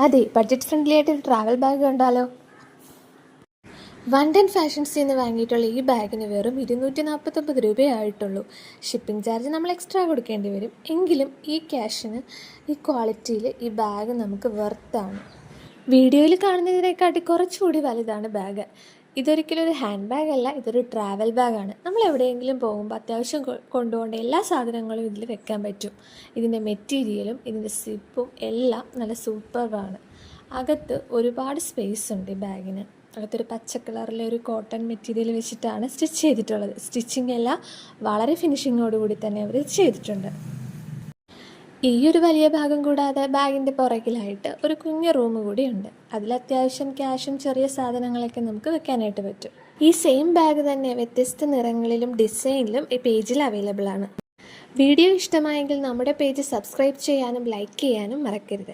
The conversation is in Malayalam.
അതെ, ബഡ്ജറ്റ് ഫ്രണ്ട്ലി ആയിട്ടൊരു ട്രാവൽ ബാഗ് കണ്ടാലോ? വണ്ടൻ ഫാഷൻസിൽ നിന്ന് വാങ്ങിയിട്ടുള്ള ഈ ബാഗിന് വെറും 249 രൂപയേ ആയിട്ടുള്ളൂ. ഷിപ്പിംഗ് ചാർജ് നമ്മൾ എക്സ്ട്രാ കൊടുക്കേണ്ടി വരും. എങ്കിലും ഈ ക്യാഷിന് ഈ ക്വാളിറ്റിയിൽ ഈ ബാഗ് നമുക്ക് വെർത്താണ്. വീഡിയോയിൽ കാണുന്നതിനെക്കാട്ടി കുറച്ചുകൂടി വലുതാണ് ബാഗ്. ഇതൊരിക്കലും ഒരു ഹാൻഡ് ബാഗ് അല്ല, ഇതൊരു ട്രാവൽ ബാഗാണ്. നമ്മൾ എവിടെയെങ്കിലും പോകുമ്പോൾ അത്യാവശ്യം കൊണ്ടുപോകേണ്ട എല്ലാ സാധനങ്ങളും ഇതിൽ വെക്കാൻ പറ്റും. ഇതിൻ്റെ മെറ്റീരിയലും ഇതിൻ്റെ സിപ്പും എല്ലാം നല്ല സൂപ്പർബാണ്. അകത്ത് ഒരുപാട് സ്പേസ് ഉണ്ട് ഈ ബാഗിന്. അകത്തൊരു പച്ച കളറിലെ ഒരു കോട്ടൺ മെറ്റീരിയൽ വെച്ചിട്ടാണ് സ്റ്റിച്ച് ചെയ്തിട്ടുള്ളത്. സ്റ്റിച്ചിങ് എല്ലാം വളരെ ഫിനിഷിങ്ങോടുകൂടി തന്നെ അവർ ചെയ്തിട്ടുണ്ട്. ഈ ഒരു വലിയ ഭാഗം കൂടാതെ ബാഗിൻ്റെ പുറകിലായിട്ട് ഒരു കുഞ്ഞു റൂം കൂടിയുണ്ട്. അതിൽ അത്യാവശ്യം ക്യാഷും ചെറിയ സാധനങ്ങളൊക്കെ നമുക്ക് വെക്കാനായിട്ട് പറ്റും. ഈ സെയിം ബാഗ് തന്നെ വ്യത്യസ്ത നിറങ്ങളിലും ഡിസൈനിലും ഈ പേജിൽ അവൈലബിൾ ആണ്. വീഡിയോ ഇഷ്ടമായെങ്കിൽ നമ്മുടെ പേജ് സബ്സ്ക്രൈബ് ചെയ്യാനും ലൈക്ക് ചെയ്യാനും മറക്കരുത്.